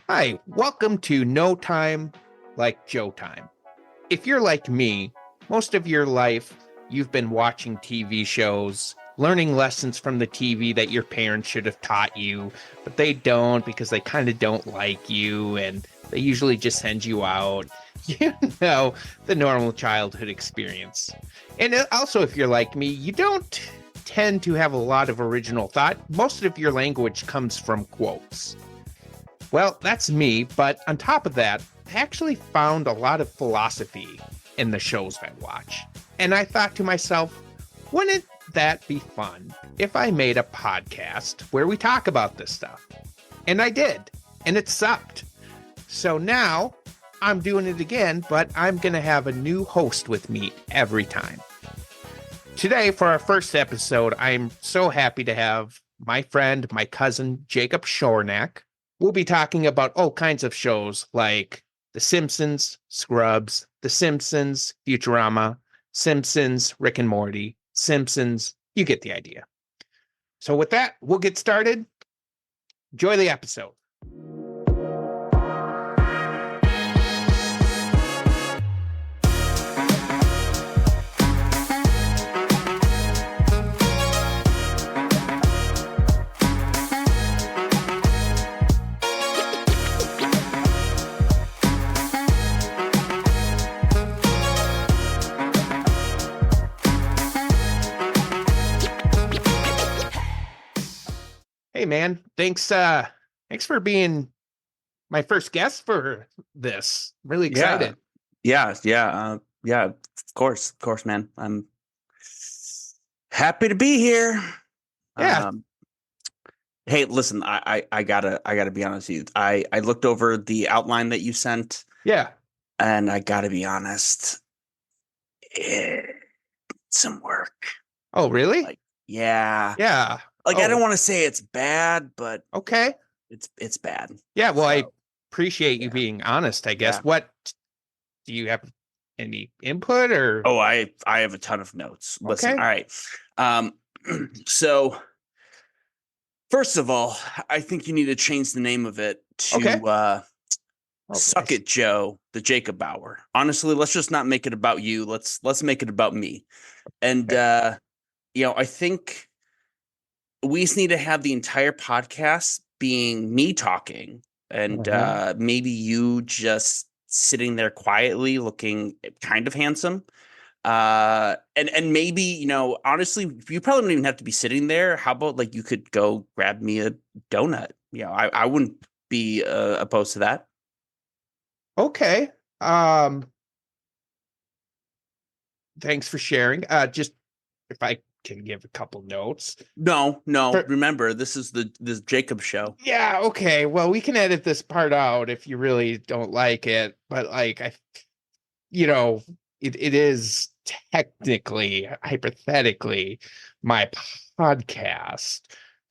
Hi, welcome to No Time Like Joe Time. If you're like me, most of your life you've been watching TV shows, learning lessons from the TV that your parents should have taught you, but they don't because they kind of don't like you and they usually just send you out. You know, the normal childhood experience. And also, if you're like me, you don't tend to have a lot of original thought. Most of your language comes from quotes. Well, that's me, but on top of that, I actually found a lot of philosophy in the shows I watch. And I thought to myself, wouldn't that be fun if I made a podcast where we talk about this stuff? And I did, and it sucked. So now I'm doing it again, but I'm going to have a new host with me every time. Today, for our first episode, I'm so happy to have my friend, my cousin, Jacob Shornack. We'll be talking about all kinds of shows like The Simpsons, Scrubs, The Simpsons, Futurama, Simpsons, Rick and Morty, Simpsons. You get the idea. So with that, we'll get started. Enjoy the episode. Hey man, thanks for being my first guest for this. Really excited. Yeah. Of course, man. I'm happy to be here. Yeah. Hey, listen, I gotta be honest with you. I looked over the outline that you sent. Yeah. And I gotta be honest, some work. Oh, really? Yeah. I don't want to say it's bad, but okay. It's bad. Yeah, well, I appreciate you being honest, I guess. Yeah. What do you have any input or? Oh, I have a ton of notes. Listen, Okay. all right. So first of all, I think you need to change the name of it to Suck It, Joe, the Jacob Hour. Honestly, let's just not make it about you. Let's make it about me. And I think we just need to have the entire podcast being me talking and maybe you just sitting there quietly looking kind of handsome. And maybe, honestly, you probably don't even have to be sitting there. How about like you could go grab me a donut? I wouldn't be opposed to that. Okay. Thanks for sharing. Just if I can give a couple notes. No. Remember, this is this Jacob show. Yeah. Okay. Well, we can edit this part out if you really don't like it. But like, it is technically, hypothetically, my podcast.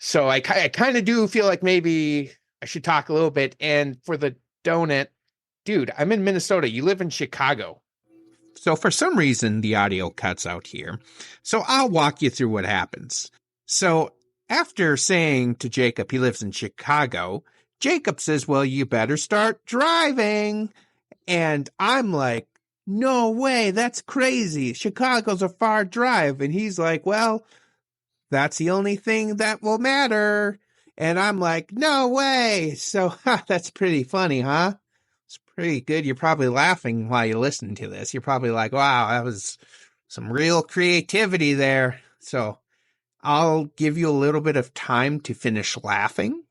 So I kind of do feel like maybe I should talk a little bit. And for the donut, dude, I'm in Minnesota. You live in Chicago. So for some reason, the audio cuts out here. So I'll walk you through what happens. So after saying to Jacob he lives in Chicago, Jacob says, well, you better start driving. And I'm like, no way, that's crazy. Chicago's a far drive. And he's like, well, that's the only thing that will matter. And I'm like, no way. So that's pretty funny, huh? It's pretty good. You're probably laughing while you listen to this. You're probably like, wow, that was some real creativity there. So I'll give you a little bit of time to finish laughing,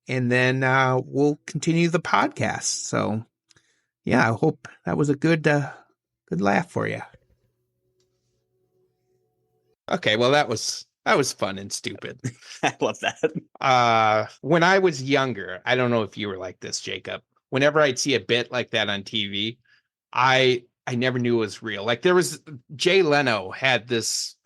and then we'll continue the podcast. So yeah, I hope that was a good laugh for you. Okay, well, that was fun and stupid. I love that. When I was younger, I don't know if you were like this, Jacob. Whenever I'd see a bit like that on TV, I never knew it was real. Like there was Jay Leno had this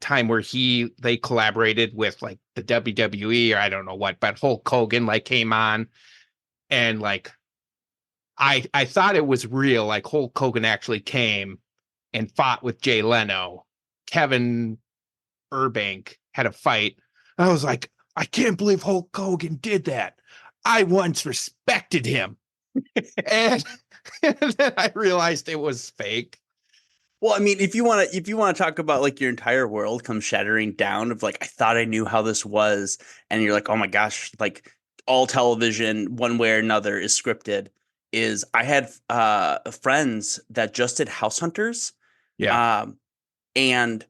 time where they collaborated with like the WWE or I don't know what, but Hulk Hogan like came on and like I thought it was real. Like Hulk Hogan actually came and fought with Jay Leno. Kevin Burbank had a fight. I was like, I can't believe Hulk Hogan did that. I once respected him. and, and then I realized it was fake. Well, I mean, if you want to talk about like your entire world comes shattering down of like, I thought I knew how this was, and you're like, oh my gosh, like all television, one way or another, is scripted. Is I had friends that just did House Hunters, Yeah. And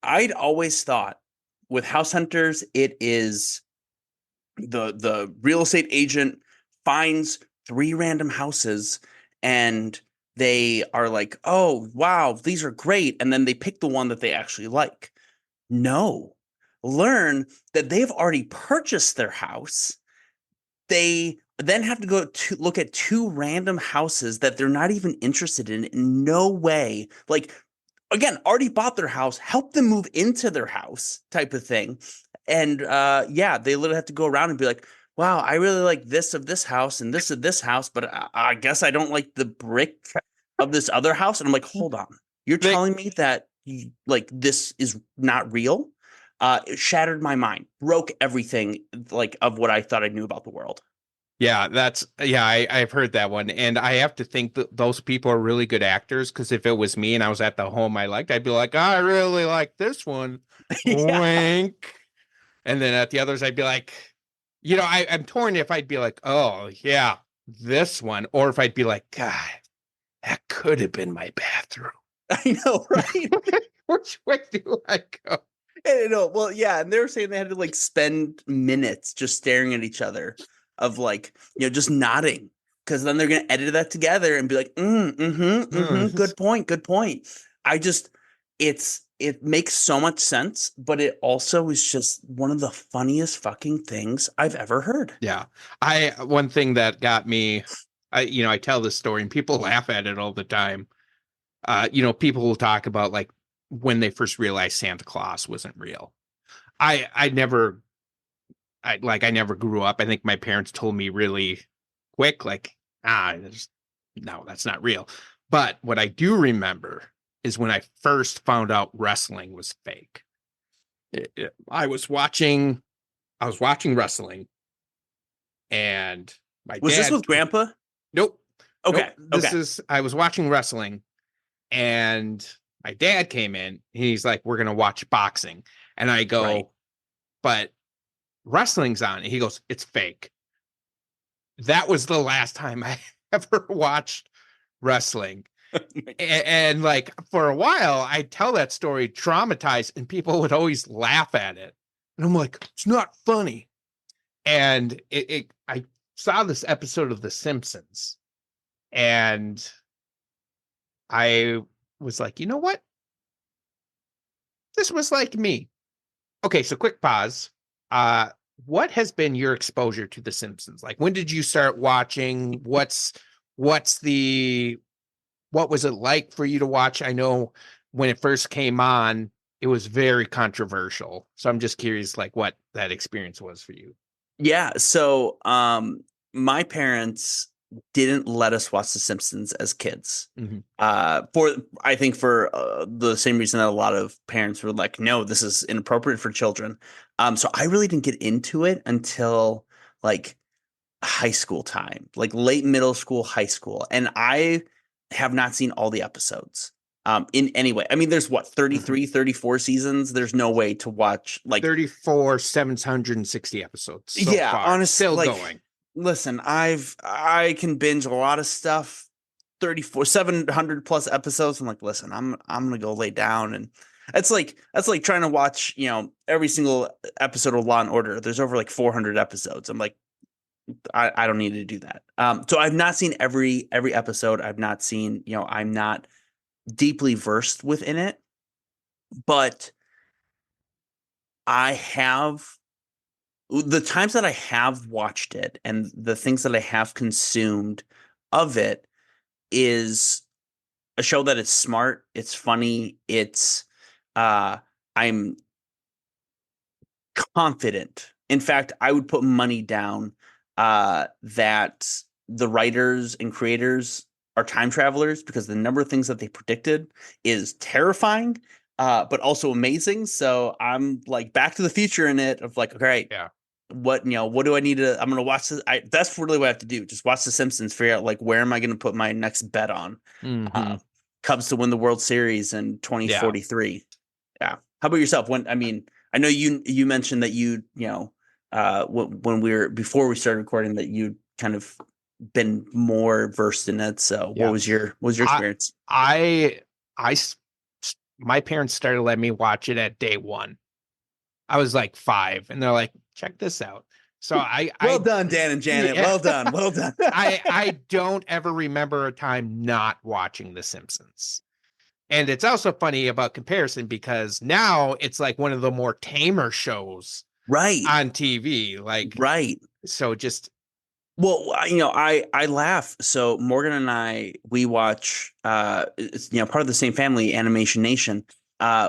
I'd always thought with House Hunters, it is the real estate agent finds 3 random houses and they are like, oh, wow, these are great. And then they pick the one that they actually like. No, learn that they've already purchased their house. They then have to go to look at 2 random houses that they're not even interested in no way. Like, again, already bought their house, help them move into their house type of thing. And yeah, they literally have to go around and be like, wow, I really like this of this house and this of this house, but I guess I don't like the brick of this other house. And I'm like, hold on, you're telling me that like this is not real? It shattered my mind, broke everything like of what I thought I knew about the world. Yeah, I've heard that one. And I have to think that those people are really good actors, because if it was me and I was at the home I liked, I'd be like, I really like this one. Yeah. Wink. And then at the others, I'd be like, I'm torn if I'd be like, oh, yeah, this one. Or if I'd be like, God, that could have been my bathroom. I know, right? Which way do I go? I know. Well, yeah, and they were saying they had to like spend minutes just staring at each other, of like, just nodding, because then they're gonna edit that together and be like, good point, good point. It makes so much sense, but it also is just one of the funniest fucking things I've ever heard. Yeah. One thing that got me, I tell this story and people laugh at it all the time. People will talk about like when they first realized Santa Claus wasn't real. I never grew up. I think my parents told me really quick, like, no, that's not real. But what I do remember is when I first found out wrestling was fake. I was watching wrestling, and my Was this dad. with Grandpa? Nope. Okay. Nope. Okay. I was watching wrestling, and my dad came in. He's like, "We're gonna watch boxing," and I go, Right. "But wrestling's on." And he goes, "It's fake." That was the last time I ever watched wrestling. And like for a while, I'd tell that story traumatized, and people would always laugh at it. And I'm like, it's not funny. And I saw this episode of The Simpsons, and I was like, you know what? This was like me. Okay, so quick pause. What has been your exposure to The Simpsons? Like, when did you start watching? What was it like for you to watch? I know when it first came on, it was very controversial. So I'm just curious, like, what that experience was for you. Yeah. So, my parents didn't let us watch The Simpsons as kids. Mm-hmm. I think for the same reason that a lot of parents were like, no, this is inappropriate for children. So I really didn't get into it until like high school time, like late middle school, high school. And I have not seen all the episodes. In any way. I mean, there's what, 33, 34 seasons. There's no way to watch like 34, 760 episodes. So yeah, far. honestly, Still like, going. Listen, I can binge a lot of stuff. 34, 700 plus episodes. I'm like, listen, I'm gonna go lay down, and that's like trying to watch, every single episode of Law and Order. There's over like 400 episodes. I'm like, I don't need to do that. So I've not seen every episode. I've not seen, I'm not deeply versed within it, but I have the times that I have watched it and the things that I have consumed of it is a show that is smart, it's funny, it's I'm confident. In fact, I would put money down that the writers and creators are time travelers, because the number of things that they predicted is terrifying, but also amazing. So I'm like Back to the Future in it, of like, okay, Yeah. what do I need to? I'm gonna watch this. That's really what I have to do. Just watch The Simpsons. Figure out like where am I gonna put my next bet on Cubs to win the World Series in 2043. Yeah. How about yourself? I know you mentioned that before we started recording that you kind of been more versed in it. So what was your experience? My parents started letting me watch it at day one. I was like 5 and they're like, check this out. So well done, Dan and Janet. Yeah. Well done. I don't ever remember a time not watching The Simpsons. And it's also funny about comparison because now it's like one of the more tamer shows on TV. Like, so just. Well, I laugh. So Morgan and I, we watch, it's, part of the same family, Animation Nation.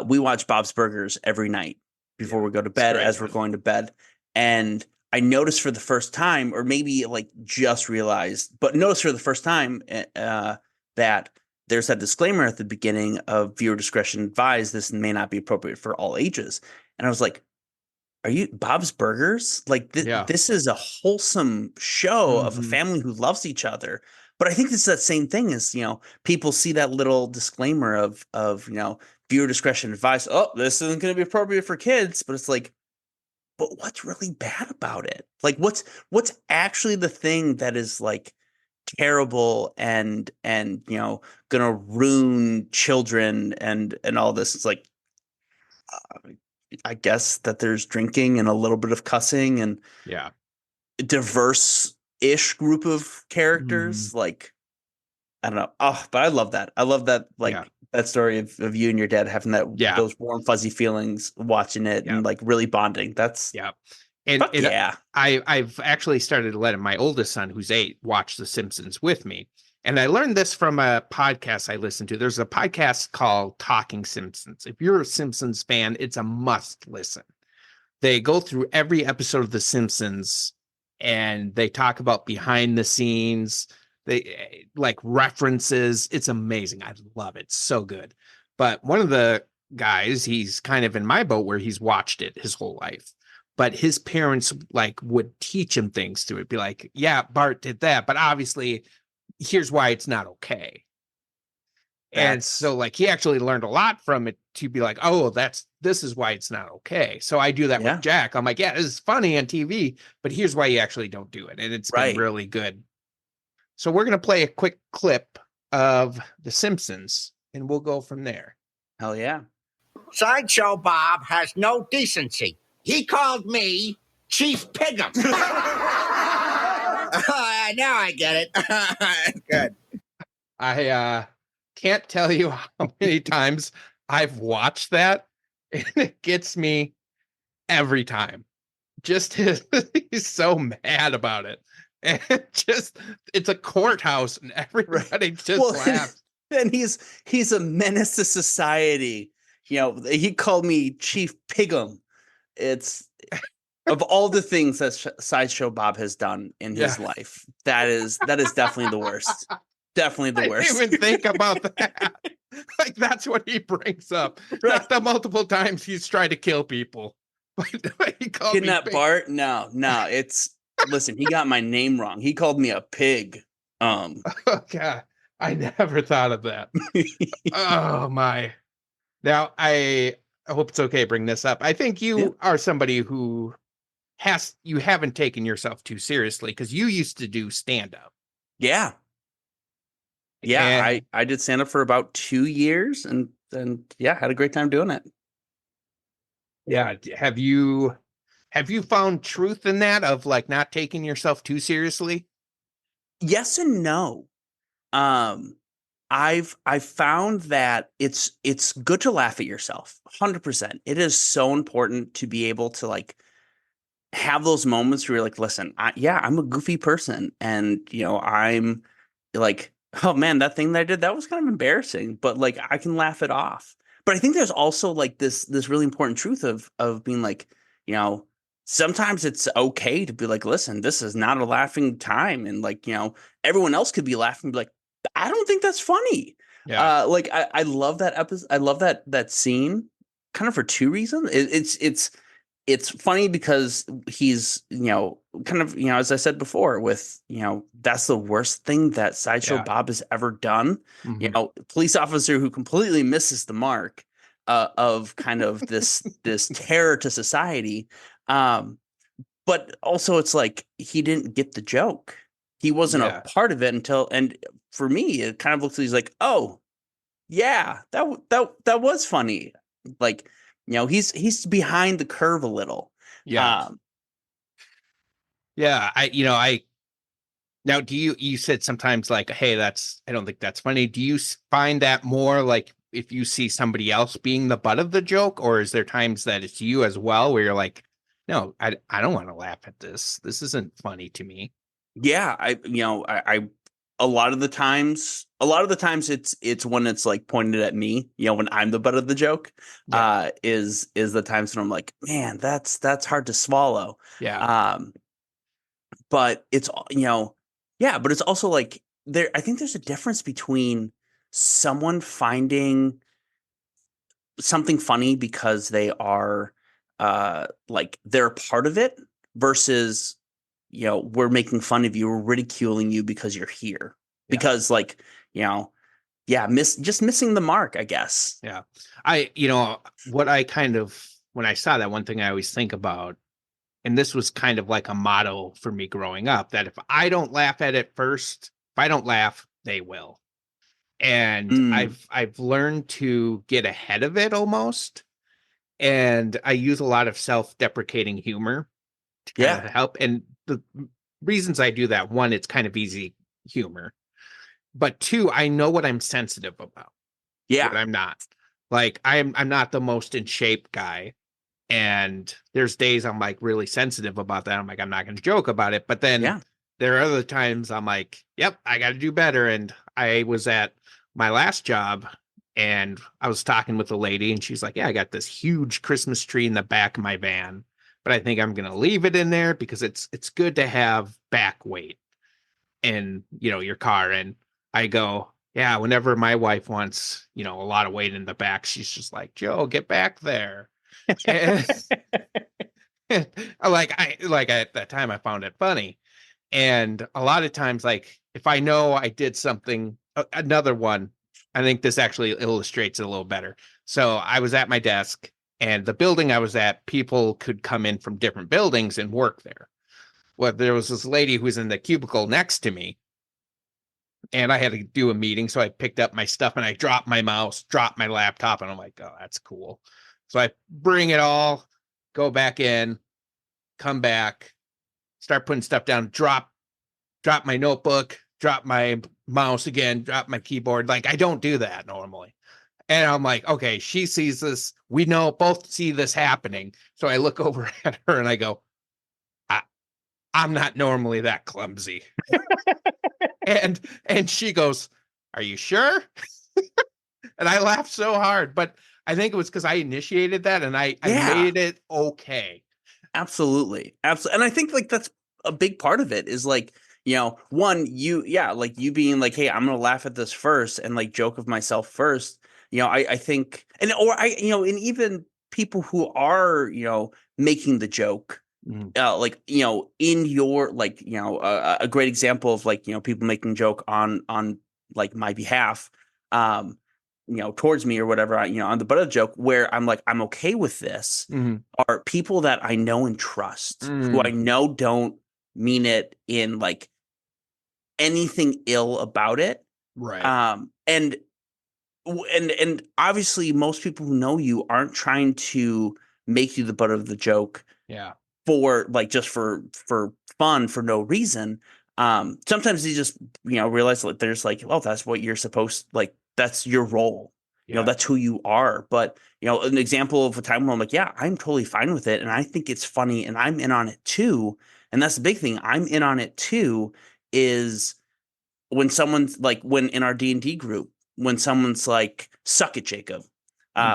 We watch Bob's Burgers every night before we go to bed, as we're going to bed. And I noticed for the first time, or maybe like just realized, but noticed for the first time that there's that disclaimer at the beginning of viewer discretion advised. This may not be appropriate for all ages. And I was like, are you Bob's Burgers? Like this is a wholesome show of a family who loves each other. But I think it's that same thing as, people see that little disclaimer of viewer discretion advice. Oh, this isn't going to be appropriate for kids. But it's like, but what's really bad about it? Like, what's actually the thing that is like terrible and gonna ruin children and all this? It's like, I guess that there's drinking and a little bit of cussing and diverse-ish group of characters. Like, I don't know. Oh, but I love that. I love that. Like that story of you and your dad having those warm, fuzzy feelings watching it and like really bonding. That's I've actually started letting my oldest son, who's 8, watch The Simpsons with me. And I learned this from a podcast I listened to. There's a podcast called Talking Simpsons. If you're a Simpsons fan, it's a must listen. They go through every episode of The Simpsons and they talk about behind the scenes. They like references. It's amazing. I love it. So good. But one of the guys, he's kind of in my boat where he's watched it his whole life. But his parents like would teach him things through it. Be like, yeah, Bart did that. But obviously, here's why it's not okay. And so like he actually learned a lot from it to be like, oh, this is why it's not okay. So I do that with Jack. I'm like, yeah, this is funny on TV, but here's why you actually don't do it. And it's been really good. So we're going to play a quick clip of The Simpsons and we'll go from there. Hell yeah. Sideshow Bob has no decency. He called me Chief Pig'em. Now I get it. Good. I can't tell you how many times I've watched that, and it gets me every time. Just he's so mad about it, and it's a courthouse, and everybody just laughs. And he's a menace to society. He called me Chief Pig'em. It's of all the things that Sideshow Bob has done in his life, that is definitely the worst. Definitely the worst. I didn't even think about that. Like that's what he brings up. Not the multiple times he's tried to kill people. He called Kidnap Bart? No. Listen, he got my name wrong. He called me a pig. Oh God, I never thought of that. Oh my. Now I hope it's okay to bring this up. I think you are somebody who you haven't taken yourself too seriously because you used to do stand-up. Yeah. I did stand-up for about 2 years and had a great time doing it. Yeah. Have you found truth in that of like not taking yourself too seriously? Yes and no. I've found that it's good to laugh at yourself. 100%. It is so important to be able to like have those moments where you're like, listen, I'm a goofy person, and I'm like, oh man, that thing that I did, that was kind of embarrassing, but like I can laugh it off. But I think there's also like this really important truth of being like, sometimes it's okay to be like, listen, this is not a laughing time, and like everyone else could be laughing, be like, I don't think that's funny. Yeah. Like I love that episode. I love that scene kind of for 2 reasons. It's it's funny because he's, kind of, as I said before, with, that's the worst thing that Sideshow Bob has ever done. Police officer who completely misses the mark of kind of this terror to society. But also it's like he didn't get the joke. He wasn't a part of it and for me, it kind of looks like he's like, oh, yeah, that was funny. Like, he's behind the curve a little. Yeah. I now, you said sometimes like, hey, I don't think that's funny. Do you find that more like if you see somebody else being the butt of the joke, or is there times that it's you as well where you're like, no, I don't want to laugh at this. This isn't funny to me. Yeah. I a lot of the times it's when it's like pointed at me, when I'm the butt of the joke, is the times when I'm like, man, that's hard to swallow. Yeah. But it's, but it's also like I think there's a difference between someone finding something funny because they are like they're a part of it versus, we're making fun of you, we're ridiculing you because you're here. Because like, just missing the mark, I guess. Yeah. When I saw that, one thing I always think about, and this was kind of like a motto for me growing up, that if I don't laugh at it first, if I don't laugh, they will. And I've learned to get ahead of it almost. And I use a lot of self-deprecating humor to kind of help. And the reasons I do that, one, it's kind of easy humor. But two, I know what I'm sensitive about. Yeah. What I'm not. Like I'm not the most in shape guy. And there's days I'm like really sensitive about that. I'm like, I'm not going to joke about it. But then there are other times I'm like, yep, I got to do better. And I was at my last job and I was talking with a lady and she's like, yeah, I got this huge Christmas tree in the back of my van, but I think I'm going to leave it in there because it's good to have back weight in, your car. And I go, yeah, whenever my wife wants, a lot of weight in the back, she's just like, Joe, get back there. And at that time I found it funny. And a lot of times, like if I know I did something, another one, I think this actually illustrates it a little better. So I was at my desk and the building I was at, people could come in from different buildings and work there. Well, there was this lady who was in the cubicle next to me and I had to do a meeting. So I picked up my stuff and I dropped my mouse, dropped my laptop, and I'm like, oh, that's cool. So I bring it all, go back in, come back, start putting stuff down, drop my notebook, drop my mouse again, drop my keyboard. Like I don't do that normally. And I'm like, okay, she sees this. We both see this happening. So I look over at her and I go, I'm not normally that clumsy. and she goes, are you sure? And I laughed so hard, but I think it was because I initiated that and I made it okay. Absolutely. Absolutely. And I think like that's a big part of it is like, one, like you being like, hey, I'm going to laugh at this first and like joke of myself first. I think, and even people who are, making the joke, like, in your, like, a great example of like, people making joke on like my behalf, towards me or whatever, on the butt of the joke where I'm like, I'm okay with this are people that I know and trust who I know don't mean it in like anything ill about it. Right. And obviously most people who know you aren't trying to make you the butt of the joke. Yeah. For like, just for fun, for no reason. Sometimes you just, realize that there's like, well, that's what you're supposed, like, that's your role. That's who you are. But, an example of a time where I'm like, yeah, I'm totally fine with it. And I think it's funny and I'm in on it too. And that's the big thing. I'm in on it too is when someone's like, when in our D&D group, when someone's like, suck it, Jacob.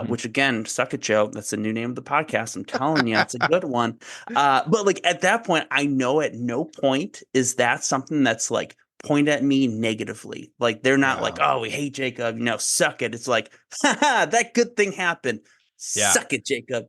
Which again, suck it, Joe. That's the new name of the podcast. I'm telling you, it's a good one. But like at that point, I know at no point is that something that's like point at me negatively. Like they're not like, oh, we hate Jacob, suck it. It's like, haha, that good thing happened. Suck it, Jacob.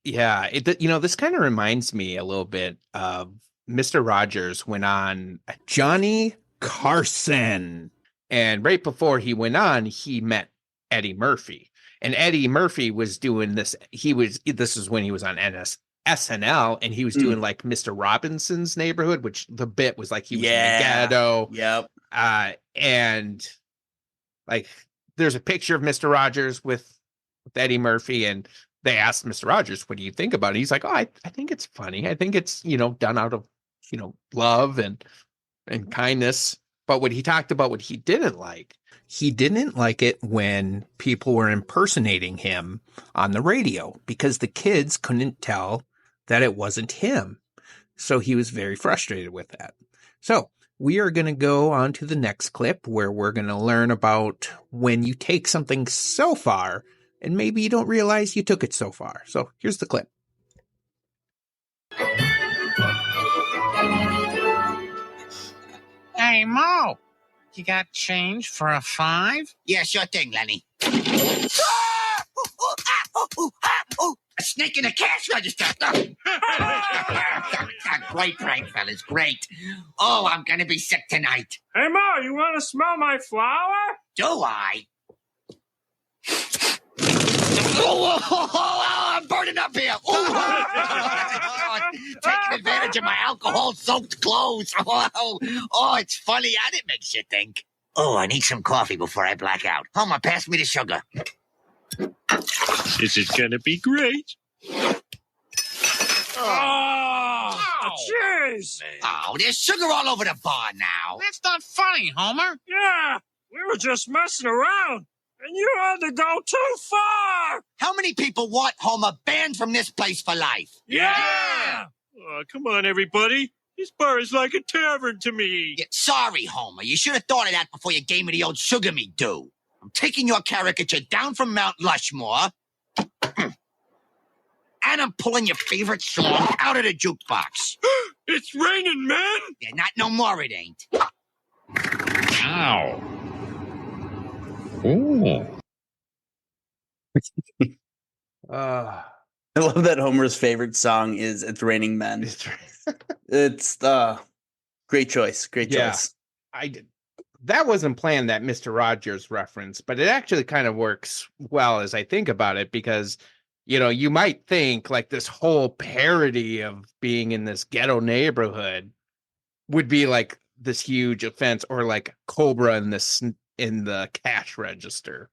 Yeah, this kind of reminds me a little bit of Mr. Rogers went on Johnny Carson. And right before he went on, he met Eddie Murphy. And Eddie Murphy was doing this. This is when he was on SNL, and he was doing like Mr. Robinson's Neighborhood, which the bit was like he was in the ghetto. Yep. And like there's a picture of Mr. Rogers with Eddie Murphy, and they asked Mr. Rogers, what do you think about it? He's like, oh, I think it's funny. I think it's, done out of, love and kindness. But what he talked about, what he didn't like it when people were impersonating him on the radio because the kids couldn't tell that it wasn't him. So he was very frustrated with that. So we are going to go on to the next clip where we're going to learn about when you take something so far and maybe you don't realize you took it so far. So here's the clip. Hey, Mo, you got change for a 5? Yeah, sure thing, Lenny. A snake in a cash register. Great prank, fellas. Great. Oh, I'm going to be sick tonight. Hey, Mo, you want to smell my flower? Do I? Oh, I'm burning up here. Taking advantage of my alcohol-soaked clothes. Oh, it's funny, and it makes you think. Oh, I need some coffee before I black out. Homer, pass me the sugar. This is gonna be great. Oh, jeez. Oh, there's sugar all over the bar now. That's not funny, Homer. Yeah, we were just messing around, and you had to go too far. How many people want Homer banned from this place for life? Yeah. Oh, come on, everybody. This bar is like a tavern to me. Yeah, sorry, Homer. You should have thought of that before you gave me the old sugar me do. I'm taking your caricature down from Mount Lushmore, and I'm pulling your favorite song out of the jukebox. It's raining, man. Yeah, not no more, it ain't. Ow. Ooh. I love that Homer's favorite song is "It's Raining Men." It's great choice. Great choice. That wasn't planned, that Mr. Rogers reference, but it actually kind of works well as I think about it because, you might think like this whole parody of being in this ghetto neighborhood would be like this huge offense, or like Cobra in the cash register.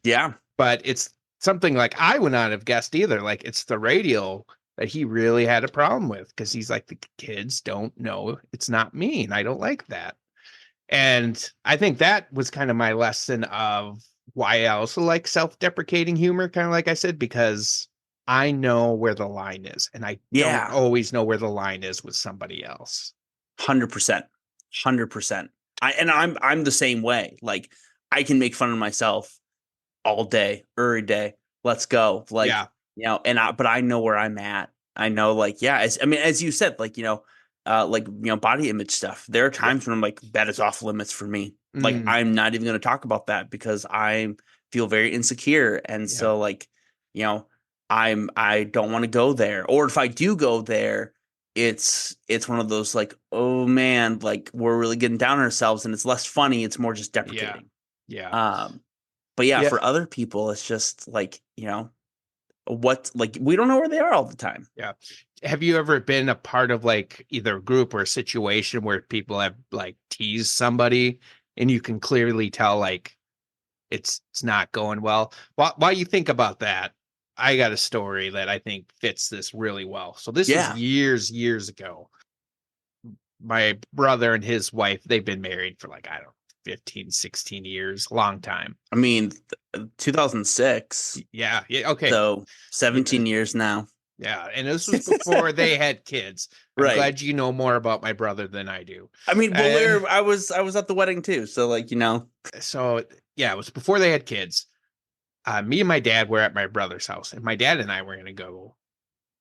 Yeah. But it's something like I would not have guessed either. Like it's the radio that he really had a problem with because he's like, the kids don't know it's not me, and I don't like that. And I think that was kind of my lesson of why I also like self-deprecating humor, kind of like I said, because I know where the line is, and I don't always know where the line is with somebody else. 100%. 100%. I'm the same way. Like I can make fun of myself all day, every day. Let's go. Like, but I know where I'm at. I know, like, as you said, like, body image stuff. There are times when I'm like, that is off limits for me. Like, I'm not even going to talk about that because I feel very insecure. And so like, I don't want to go there. Or if I do go there, it's one of those like, oh man, like we're really getting down on ourselves and it's less funny. It's more just deprecating. But for other people, it's just like, we don't know where they are all the time. Yeah. Have you ever been a part of like either a group or a situation where people have like teased somebody and you can clearly tell like it's not going well? While you think about that, I got a story that I think fits this really well. So this is years ago. My brother and his wife, they've been married for like, I don't know, 15, 16 years, long time. I mean, 2006. Yeah. Okay. So 17 years now. Yeah. And this was before they had kids. I'm glad you know more about my brother than I do. I mean, I was at the wedding too. So like, So yeah, it was before they had kids. Me and my dad were at my brother's house, and my dad and I were going to go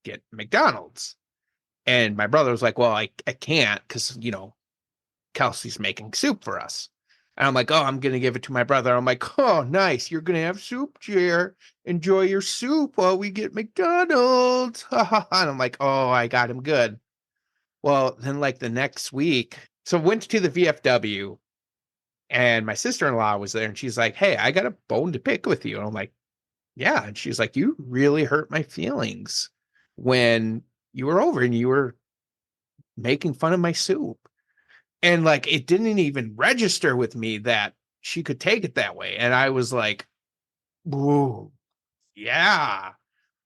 get McDonald's. And my brother was like, well, I can't because, Kelsey's making soup for us. And I'm like, oh, I'm going to give it to my brother. I'm like, oh, nice. You're going to have soup, Jer. Enjoy your soup while we get McDonald's. And I'm like, oh, I got him good. Well, then like the next week, so went to the VFW and my sister-in-law was there and she's like, hey, I got a bone to pick with you. And I'm like, yeah. And she's like, you really hurt my feelings when you were over and you were making fun of my soup. And like, it didn't even register with me that she could take it that way. And I was like, whoa, yeah,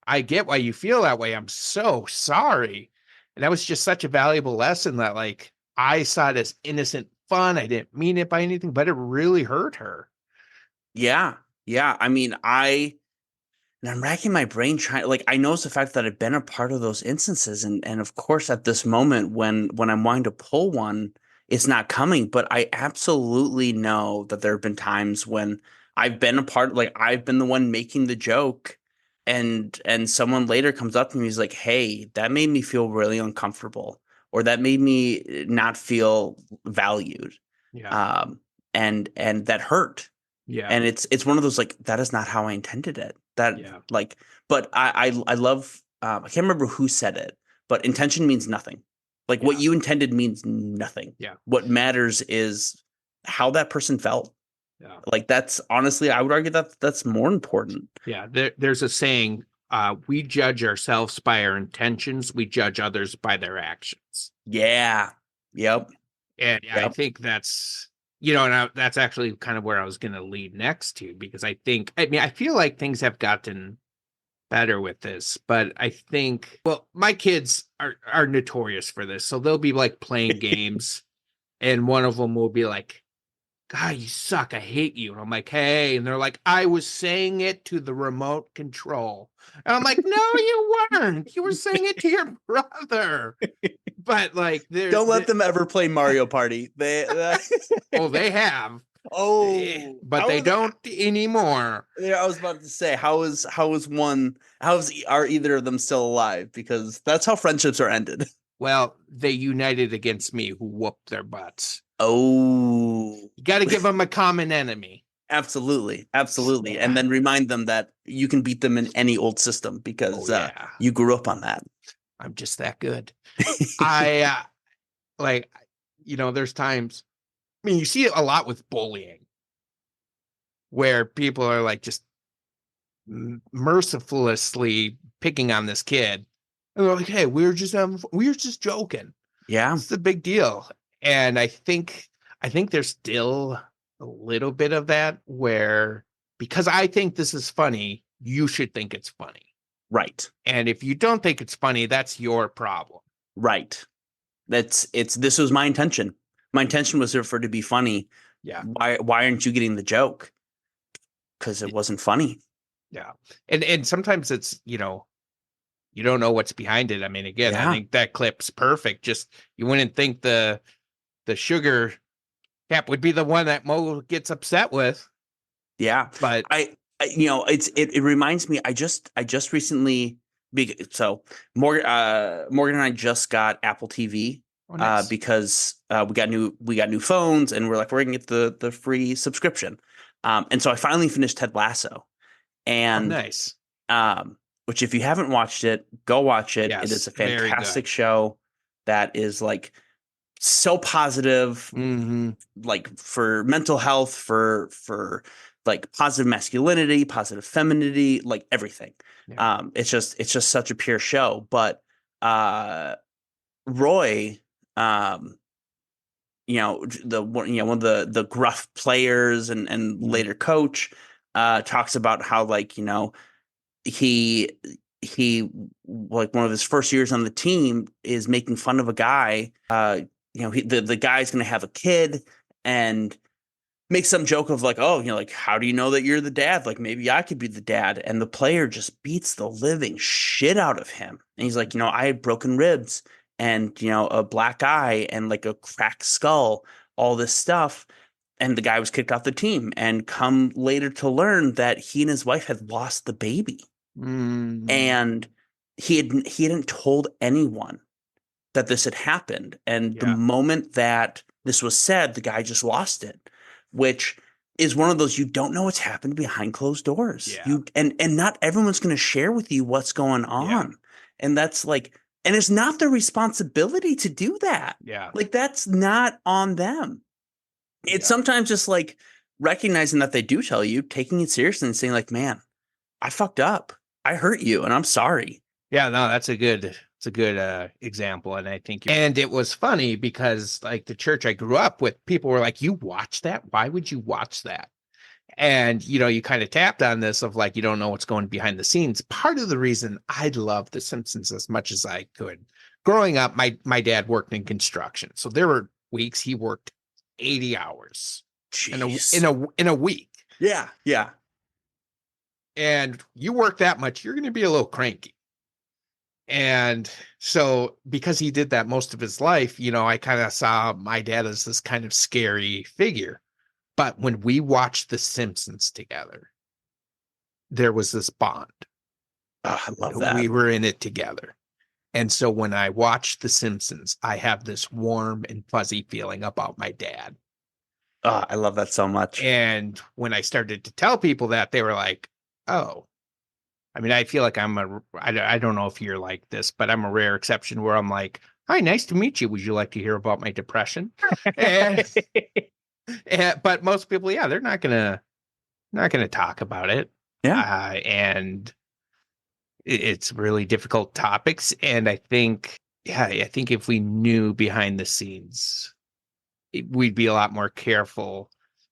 I get why you feel that way. I'm so sorry. And that was just such a valuable lesson that like, I saw it as innocent fun. I didn't mean it by anything, but it really hurt her. Yeah. Yeah. I mean, and I'm racking my brain trying, like, I notice the fact that I've been a part of those instances. And of course, at this moment, when I'm wanting to pull one, it's not coming. But I absolutely know that there have been times when I've been a part, like, I've been the one making the joke. And someone later comes up to me, he's like, hey, that made me feel really uncomfortable, or that made me not feel valued. Yeah. And that hurt. Yeah. And it's one of those, like, that is not how I intended it. That Yeah. like, but I love, I can't remember who said it, but intention means nothing. Like what you intended means nothing. Yeah. What matters is how that person felt. Yeah. Like that's honestly, I would argue that that's more important. Yeah. There's a saying, we judge ourselves by our intentions. We judge others by their actions. Yeah. Yep. And I think that's, and that's actually kind of where I was going to lead next to, because I feel like things have gotten better with this, but I think, well, my kids are notorious for this. So they'll be like playing games and one of them will be like, God, you suck. I hate you. And I'm like, hey. And they're like, I was saying it to the remote control. And I'm like, no, you weren't. You were saying it to your brother. But like, don't let them ever play Mario Party. They they have. But they don't anymore. Yeah, I was about to say, are either of them still alive? Because that's how friendships are ended. Well, they united against me, who whooped their butts. Oh, you got to give them a common enemy. Absolutely. And then remind them that you can beat them in any old system because you grew up on that. I'm just that good. There's times, I mean, you see it a lot with bullying where people are like just mercilessly picking on this kid. And they're like, hey, we were just joking. Yeah. It's a big deal. And I think there's still a little bit of that where, because I think this is funny, you should think it's funny. Right. And if you don't think it's funny, that's your problem. Right. This was my intention. My intention was for it to be funny. Yeah. Why aren't you getting the joke? Because it wasn't funny. Yeah. And sometimes it's, you don't know what's behind it. I mean, again, I think that clip's perfect. Just, you wouldn't think the sugar cap would be the one that Mo gets upset with. Yeah. But it reminds me, I just recently, so Morgan and I just got Apple TV. Oh, nice. Because we got new phones and we're gonna get the free subscription. And so I finally finished Ted Lasso. And nice. Which, if you haven't watched it, go watch it. Yes, it is a fantastic show that is like so positive, like for mental health, for like positive masculinity, positive femininity, like everything. Yeah. It's just such a pure show. But Roy, one of the gruff players and later coach, talks about how, like, he like one of his first years on the team is making fun of a guy. The guy's going to have a kid and make some joke of like, oh, like, how do you know that you're the dad? Like, maybe I could be the dad. And the player just beats the living shit out of him. And he's like, I had broken ribs and, a black eye and like a cracked skull, all this stuff. And the guy was kicked off the team, and come later to learn that he and his wife had lost the baby. And he hadn't told anyone that this had happened. And the moment that this was said, the guy just lost it. which is one of those, you don't know what's happened behind closed doors. Yeah. And not everyone's going to share with you what's going on. Yeah. And that's like, and it's not their responsibility to do that. Yeah. Like, that's not on them. It's sometimes just like recognizing that they do tell you, taking it seriously and saying like, man, I fucked up. I hurt you and I'm sorry. Yeah, no, that's a good example. And I think, and it was funny because like the church I grew up with, people were like, you watch that? Why would you watch that? And, you kind of tapped on this of like, you don't know what's going behind the scenes. Part of the reason I love The Simpsons as much as I could. Growing up, my dad worked in construction. So there were weeks he worked 80 hours in a week. Yeah. Yeah. And you work that much, you're going to be a little cranky. And so because he did that most of his life, I kind of saw my dad as this kind of scary figure. But when we watched The Simpsons together, there was this bond. Oh, I love that. We were in it together. And so when I watched The Simpsons, I have this warm and fuzzy feeling about my dad. Oh, I love that so much. And when I started to tell people that, they were like, oh, I mean, I feel like I don't know if you're like this, but I'm a rare exception where I'm like, hi, nice to meet you. Would you like to hear about my depression? But most people, they're not gonna talk about it. Yeah. And it's really difficult topics. And I think if we knew behind the scenes, we'd be a lot more careful.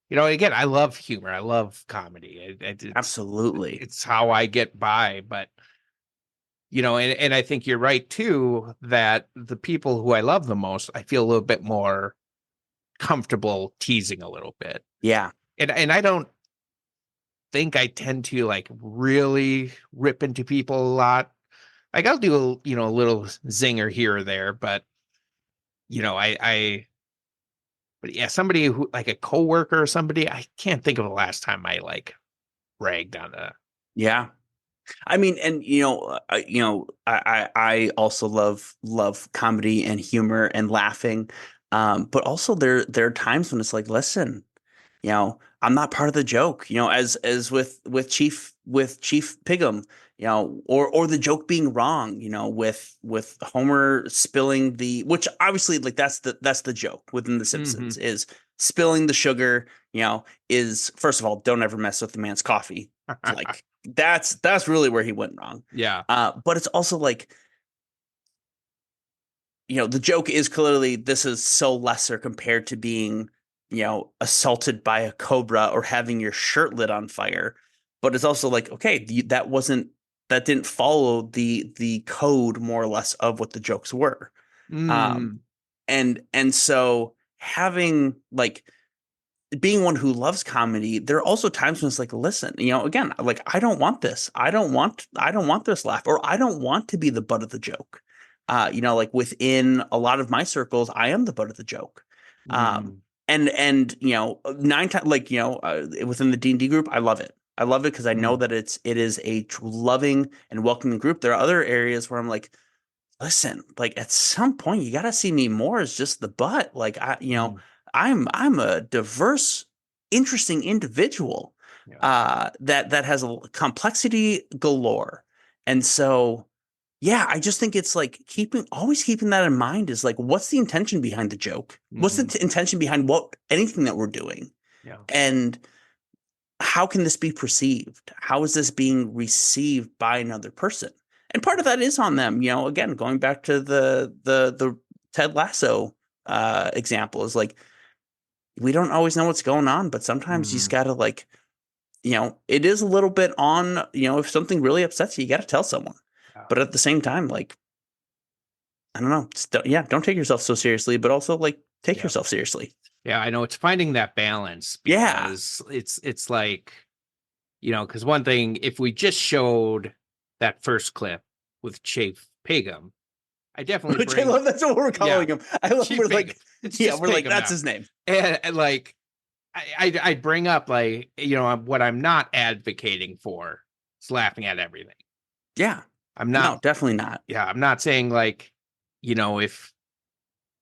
Again, I love humor. I love comedy. Absolutely. It's how I get by. But, and I think you're right, too, that the people who I love the most, I feel a little bit more comfortable teasing a little bit. Yeah. And I don't think I tend to like really rip into people a lot. Like I'll do a little zinger here or there, but somebody who like a coworker or somebody, I can't think of the last time I like ragged on a. Yeah. I mean, and I also love comedy and humor and laughing. But also there are times when it's like, listen, I'm not part of the joke, as with Chief Piggum, or the joke being wrong, with Homer spilling which obviously like that's the joke within The Simpsons is spilling the sugar, is first of all, don't ever mess with the man's coffee. Like that's really where he went wrong. Yeah. But it's also like, the joke is clearly this is so lesser compared to being, assaulted by a cobra or having your shirt lit on fire. But it's also like, okay, that didn't follow the code more or less of what the jokes were. And so having like being one who loves comedy, there are also times when it's like, listen, again, like, I don't want this. I don't want this laugh, or I don't want to be the butt of the joke. Like within a lot of my circles, I am the butt of the joke. And 9 times, like, within the D&D group, I love it. I love it because I know that it is a loving and welcoming group. There are other areas where I'm like, listen, like at some point you got to see me more as just the butt. Like I'm a diverse, interesting individual that has a complexity galore. And so, yeah, I just think it's like always keeping that in mind is like, what's the intention behind the joke? What's the intention behind anything that we're doing? Yeah. And how can this be perceived? How is this being received by another person? And part of that is on them. Again, going back to the Ted Lasso example is like, we don't always know what's going on, but sometimes you just got to like, it is a little bit on, if something really upsets you, you got to tell someone. But at the same time, like, I don't know. Don't take yourself so seriously, but also like take yourself seriously. Yeah, I know it's finding that balance because it's like, because one thing, if we just showed that first clip with Chief Piggum, I definitely I love that's what we're calling him. I love we're like, we're like, that's his name. And like, I'd bring up like, what I'm not advocating for is laughing at everything. Yeah. I'm not. No, definitely not. Yeah, I'm not saying like, if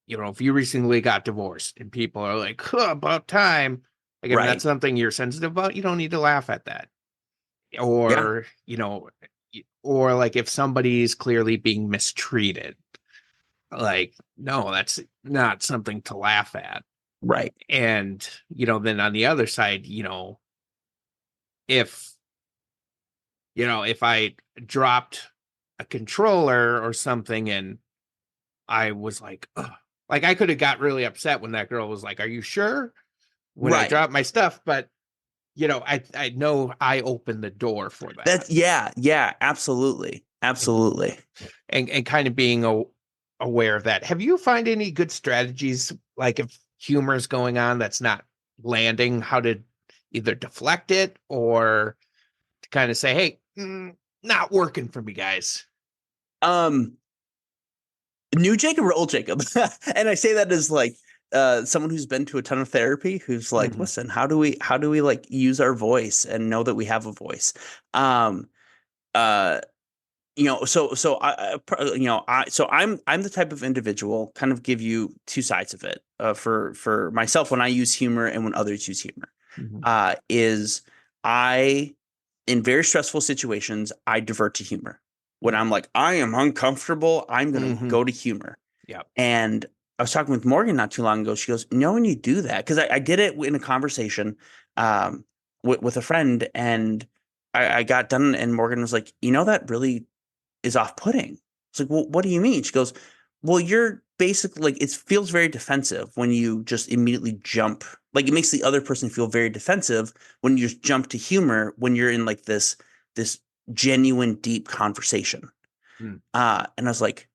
you recently got divorced and people are like, about time, Like if that's something you're sensitive about, you don't need to laugh at that. Or, or like if somebody's clearly being mistreated, like, no, that's not something to laugh at. Right. And, then on the other side, if, if I dropped a controller or something and I was like, ugh, like I could have got really upset when that girl was like, "Are you sure?" When I dropped my stuff, but I know I opened the door for that. Yeah, absolutely. And kind of being aware of that. Have you find any good strategies, like if humor is going on that's not landing, how to either deflect it or to kind of say, "Hey, not working for me, guys." New Jacob or old Jacob? And I say that as like someone who's been to a ton of therapy, who's like, listen, how do we like use our voice and know that we have a voice? So I'm the type of individual, kind of give you two sides of it, for myself when I use humor and when others use humor. Is I, in very stressful situations, I divert to humor. When I'm like, I am uncomfortable, I'm going to go to humor. Yeah. And I was talking with Morgan not too long ago. She goes, when you do that, because I did it in a conversation with a friend, and I got done, and Morgan was like, that really is off-putting. It's like, well, what do you mean? She goes, well, you're basically like, it feels very defensive when you just immediately jump. Like it makes the other person feel very defensive when you just jump to humor when you're in like this genuine, deep conversation. And I was like,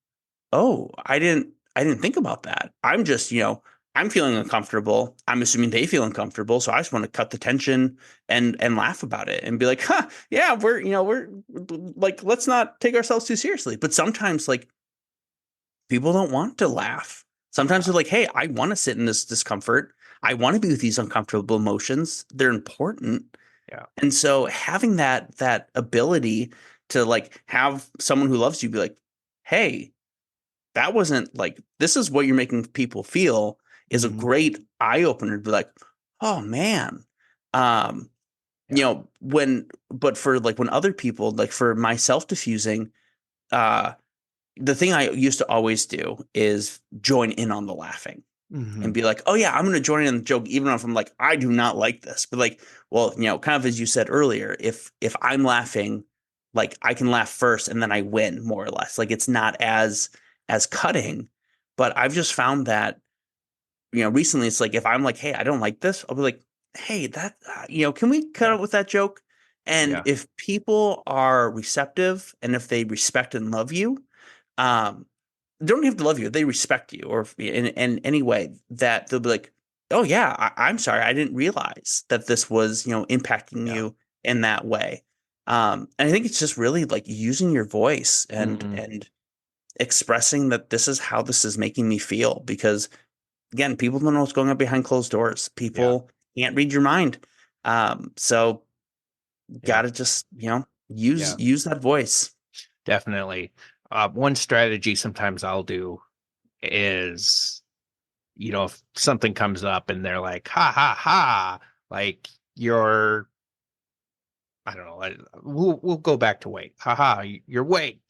oh, I didn't think about that. I'm just, I'm feeling uncomfortable. I'm assuming they feel uncomfortable. So I just want to cut the tension and laugh about it and be like, yeah, we're like, let's not take ourselves too seriously. But sometimes like people don't want to laugh. Sometimes they're like, hey, I want to sit in this discomfort. I want to be with these uncomfortable emotions. They're important. Yeah. And so having that ability to like have someone who loves you be like, hey, that wasn't like, this is what you're making people feel, is a great eye opener to be like, oh man. But for like when other people, like for my self-diffusing, the thing I used to always do is join in on the laughing. And be like, oh yeah, I'm going to join in the joke, even if I'm like, I do not like this. But like, well, kind of as you said earlier, if I'm laughing, like I can laugh first and then I win more or less. Like it's not as cutting. But I've just found that, recently it's like if I'm like, hey, I don't like this, I'll be like, hey, that, can we cut out with that joke? And if people are receptive and if they respect and love you, they don't have to love you. They respect you, or in any way that they'll be like, oh yeah, I'm sorry. I didn't realize that this was, impacting you in that way. And I think it's just really like using your voice and expressing that this is how this is making me feel. Because again, people don't know what's going on behind closed doors. People can't read your mind. So gotta just, use that voice. Definitely. One strategy sometimes I'll do is, if something comes up and they're like, ha ha ha, like I don't know, we'll go back to weight. Ha ha, your weight,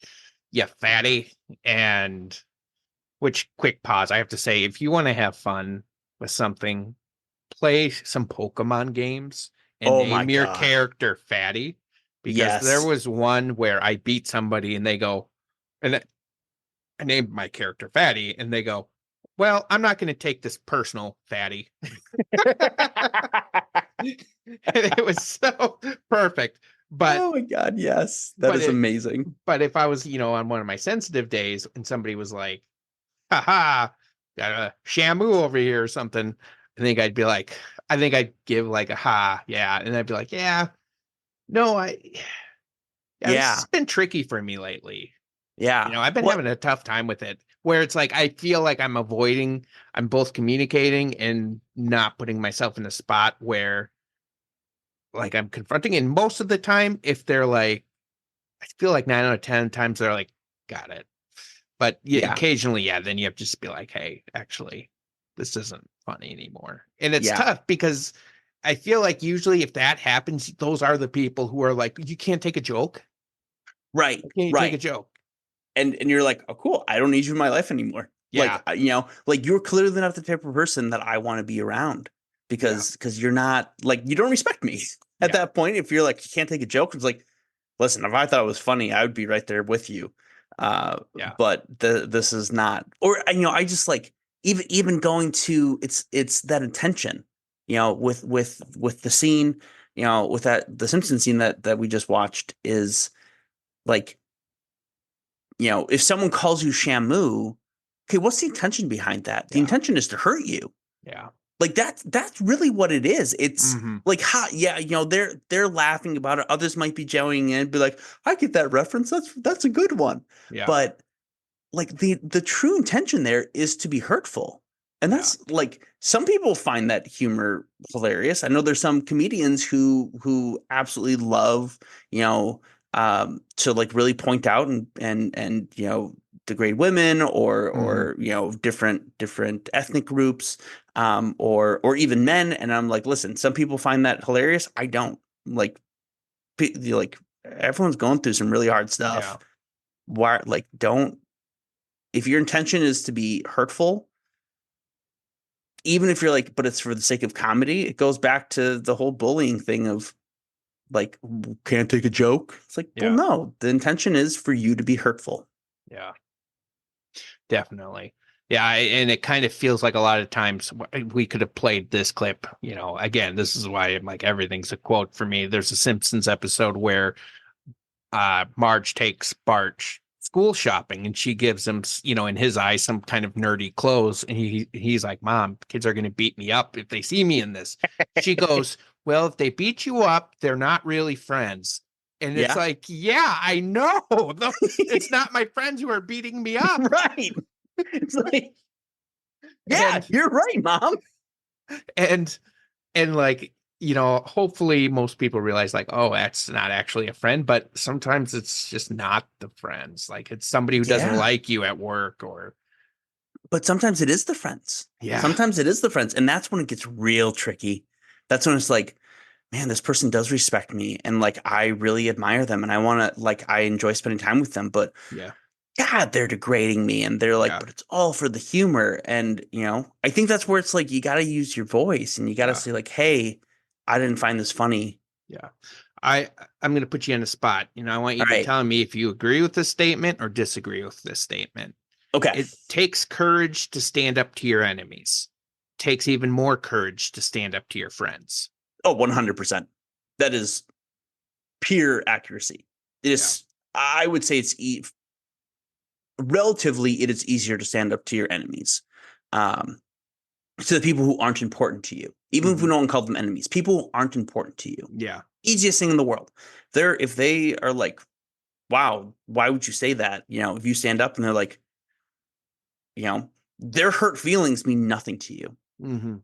you fatty. And quick pause. I have to say, if you want to have fun with something, play some Pokemon games and name your character Fatty. Because there was one where I beat somebody and they go, and I named my character Fatty, and they go, well, I'm not going to take this personal, Fatty. And it was so perfect. But oh my God, yes, that is amazing. But if I was, on one of my sensitive days and somebody was like, haha, got a Shamu over here or something, I think I'd give like a ha, yeah. And I'd be like, yeah, no, it's been tricky for me lately. Yeah. I've been having a tough time with it where it's like, I feel like I'm both communicating and not putting myself in a spot where like I'm confronting. And most of the time, if they're like, I feel like 9 out of 10 times they're like, got it. But occasionally, then you have to just be like, hey, actually, this isn't funny anymore. And it's tough because I feel like usually if that happens, those are the people who are like, you can't take a joke. Right. Can't Right. take a joke. And you're like, oh, cool. I don't need you in my life anymore. Yeah. Like, like you're clearly not the type of person that I want to be around because you're not like, you don't respect me at that point. If you're like, you can't take a joke, it's like, listen, if I thought it was funny, I would be right there with you. But this is not, or, I just like, even going to, it's that intention, with the scene, with the Simpsons scene that we just watched is like, if someone calls you Shamu, okay, what's the intention behind that? The intention is to hurt you. Yeah. Like that's really what it is. It's like, they're laughing about it. Others might be joining in, be like, I get that reference. That's a good one. Yeah. But like the true intention there is to be hurtful. And that's like, some people find that humor hilarious. I know there's some comedians who absolutely love, to like really point out and degrade women or different ethnic groups, or even men. And I'm like, listen, some people find that hilarious. I don't. Like everyone's going through some really hard stuff. Yeah. Why, like, don't, if your intention is to be hurtful, even if you're like, but it's for the sake of comedy, it goes back to the whole bullying thing of like, can't take a joke. It's like, well, no, the intention is for you to be hurtful. Yeah, definitely. Yeah. And it kind of feels like a lot of times we could have played this clip, again, this is why I'm like, everything's a quote for me. There's a Simpsons episode where Marge takes Bart school shopping and she gives him, in his eyes, some kind of nerdy clothes. And he's like, Mom, kids are going to beat me up if they see me in this. She goes, well, if they beat you up, they're not really friends. And it's like, yeah, I know. It's not my friends who are beating me up. Right. It's like, yeah, you're right, Mom. And like, hopefully most people realize like, oh, that's not actually a friend, but sometimes it's just not the friends. Like it's somebody who doesn't like you at work but sometimes it is the friends. Yeah. Sometimes it is the friends. And that's when it gets real tricky. That's when it's like, man, this person does respect me. And like, I really admire them and I enjoy spending time with them, but God, they're degrading me. And they're like, but it's all for the humor. And, I think that's where it's like, you got to use your voice and you got to say like, hey, I didn't find this funny. Yeah. I'm going to put you on the spot. I want you to tell me if you agree with this statement or disagree with this statement. Okay. It takes courage to stand up to your enemies. It takes even more courage to stand up to your friends. Oh, 100%. That is pure accuracy. It is, I would say it's relatively, it is easier to stand up to your enemies. To the people who aren't important to you, even if we don't call them enemies, people who aren't important to you. Yeah. Easiest thing in the world. If they are like, wow, why would you say that? If you stand up and they're like, their hurt feelings mean nothing to you. Mm-hmm.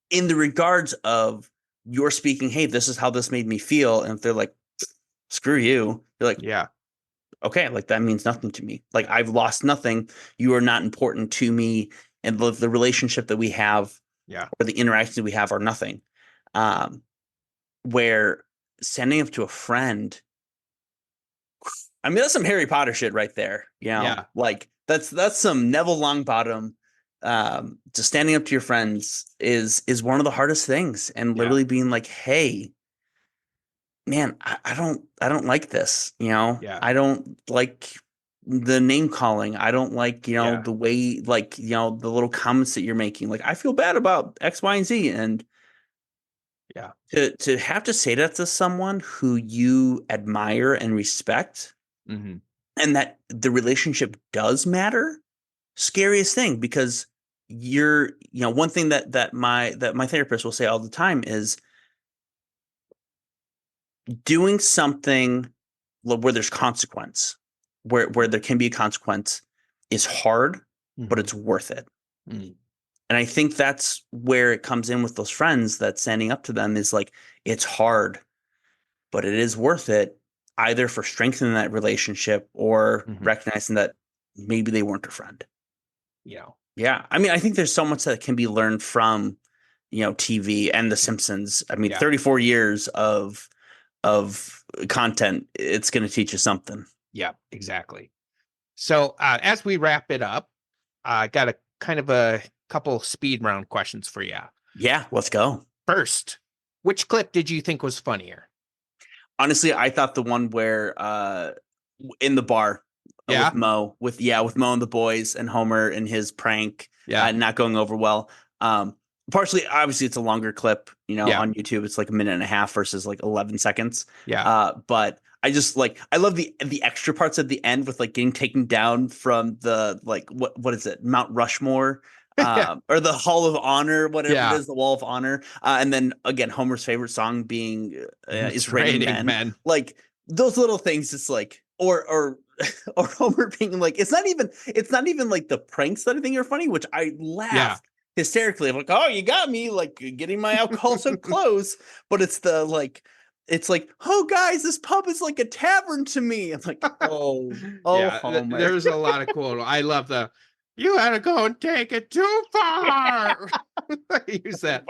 In the regards of you're speaking, hey, this is how this made me feel. And if they're like, screw you, you're like, yeah, okay, like that means nothing to me. Like I've lost nothing. You are not important to me. And the relationship that we have, or the interactions we have are nothing. Where standing up to a friend, I mean, that's some Harry Potter shit right there. Like that's some Neville Longbottom. Just standing up to your friends is one of the hardest things, and literally being like, hey, man, I don't like this. I don't like the name calling. I don't like, the way, like, the little comments that you're making. Like, I feel bad about X, Y, and Z. And to have to say that to someone who you admire and respect, and that the relationship does matter, scariest thing, because you're, one thing that my therapist will say all the time is doing something where there's consequence. Where there can be a consequence is hard, but it's worth it. And I think that's where it comes in with those friends, that standing up to them is like, it's hard, but it is worth it, either for strengthening that relationship or recognizing that maybe they weren't a friend. Yeah. I mean, I think there's so much that can be learned from, TV and The Simpsons. I mean, Yeah. 34 years of content. It's going to teach you something. Yeah, exactly. So as we wrap it up, I got a kind of a couple speed round questions for you. Yeah, let's go. First, which clip did you think was funnier? Honestly, I thought the one where in the bar with Mo, with Mo and the boys and Homer and his prank not going over well. Partially, obviously, it's a longer clip. On YouTube, it's like a minute and a half versus like 11 seconds. Yeah. But I just I love the extra parts at the end with like getting taken down from the what is it, Mount Rushmore. Or the Hall of Honor, whatever it is, the Wall of Honor, and then again Homer's favorite song being is Raining Men. Like those little things, it's like or Homer being like, it's not even like the pranks that I think are funny, which I laughed hysterically. I'm like, oh, you got me, like getting my alcohol so close, but it's the it's like, oh guys, this pub is like a tavern to me. I'm like, oh, Homer. There's a lot of cool. I love the. You had to go and take it too far. Use that.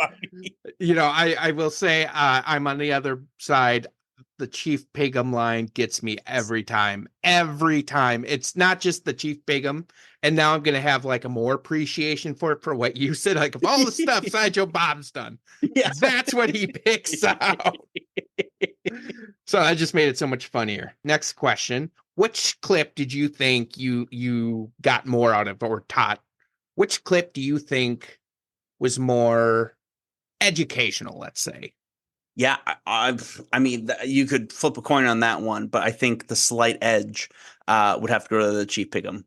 I will say I'm on the other side. The Chief Pigum line gets me every time. Every time. It's not just the Chief Pigum. And now I'm going to have like a more appreciation for it for what you said. Like of all the stuff Sideshow Bob's done. Yeah. That's what he picks out. So that just made it so much funnier. Next question. Which clip did you think you got more out of or taught? Which clip do you think was more educational, let's say? Yeah, I mean, you could flip a coin on that one, but I think the slight edge would have to go to the Chief Pigum.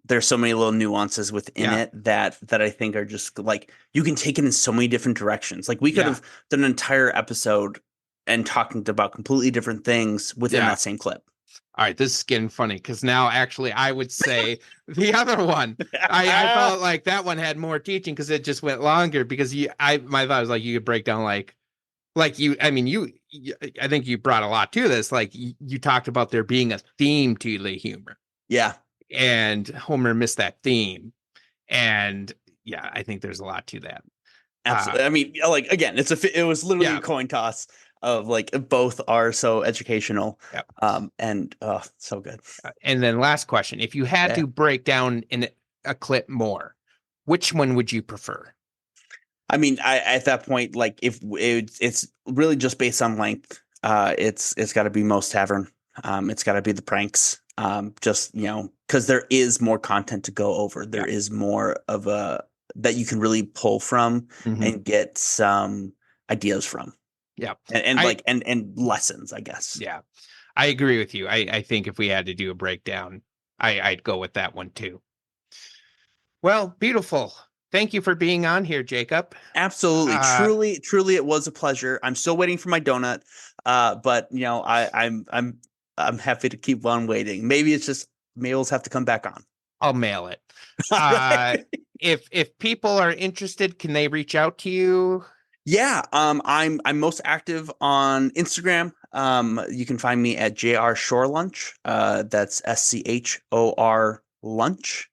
There's so many little nuances within it that I think are just like, you can take it in so many different directions. Like we could have done an entire episode and talking about completely different things within that same clip. All right, this is getting funny because now actually I would say the other one. I felt like that one had more teaching because it just went longer because my thought was like you could break down I think you brought a lot to this. Like you talked about there being a theme to the humor. Yeah. And Homer missed that theme. And I think there's a lot to that. Absolutely. I mean, like again, it was literally a coin toss of like both are so educational. And so good. And then last question, if you had to break down in a clip more, which one would you prefer? I mean, at that point, like if it's really just based on length, it's got to be Most Tavern. It's got to be the pranks. Just because there is more content to go over. There is more of that you can really pull from and get some ideas from. Yeah, and lessons, I guess. Yeah, I agree with you. I think if we had to do a breakdown, I'd go with that one too. Well, beautiful. Thank you for being on here, Jacob. Absolutely. Truly, it was a pleasure. I'm still waiting for my donut. But I'm happy to keep on waiting. Maybe it's just mails have to come back on. I'll mail it. If people are interested, can they reach out to you? Yeah. I'm most active on Instagram. You can find me at JR Shore Lunch. That's SCHOR Lunch.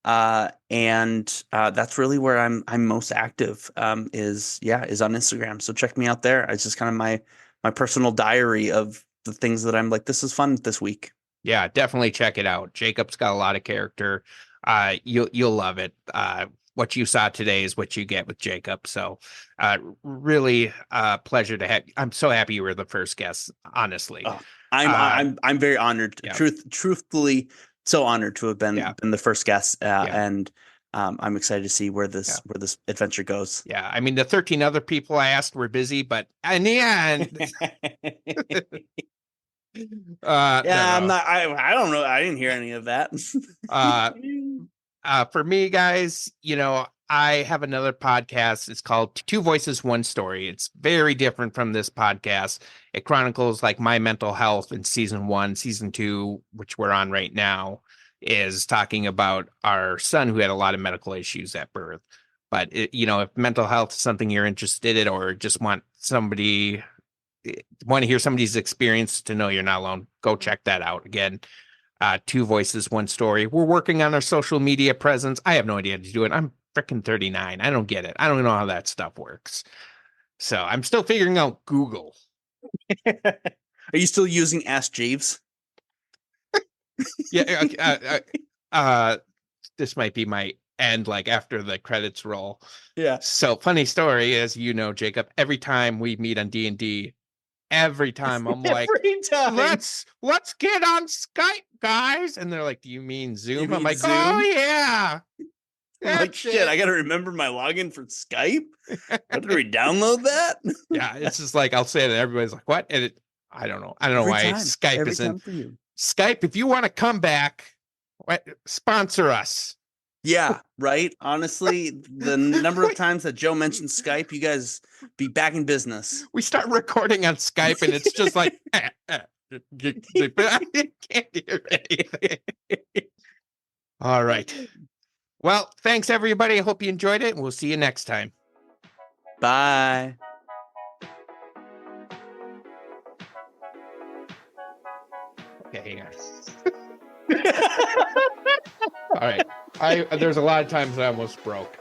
And that's really where I'm most active, is on Instagram. So check me out there. It's just kind of my personal diary of the things that I'm like, this is fun this week. Yeah, definitely check it out. Jacob's got a lot of character. You'll love it. What you saw today is what you get with Jacob. So, really pleasure to have. I'm so happy you were the first guest, honestly. I'm very honored. Yeah. Truthfully, so honored to have been the first guest, and I'm excited to see where this adventure goes. Yeah, I mean the 13 other people I asked were busy, but in the end, I'm not. I don't know. I didn't hear any of that. For me, guys, I have another podcast. It's called Two Voices, One Story. It's very different from this podcast. It chronicles like my mental health in season 1. Season 2, which we're on right now, is talking about our son who had a lot of medical issues at birth. But if mental health is something you're interested in, or just want to hear somebody's experience to know you're not alone, go check that out. Again, Two Voices, One Story. We're working on our social media presence. I have no idea how to do it. I'm frickin' 39. I don't get it. I don't know how that stuff works. So I'm still figuring out Google. Are you still using Ask Jeeves? Yeah. This might be my end, like after the credits roll. Yeah. So funny story, as you know, Jacob, every time we meet on D&D, every time I'm like, let's get on Skype, guys. And they're like, do you mean Zoom? I'm like, Zoom? oh yeah. I'm like, shit, I got to remember my login for Skype. How do we download that? Yeah, it's just like, I'll say it and everybody's like, what? And I don't know. I don't know why Skype isn't. For you. Skype, if you want to come back, sponsor us. Yeah, right. Honestly, the number of times that Joe mentioned Skype, you guys be back in business. We start recording on Skype and it's just like, I can't hear anything. All right. Well, thanks everybody. I hope you enjoyed it. We'll see you next time. Bye. Okay, hang on. All right. There's a lot of times I almost broke.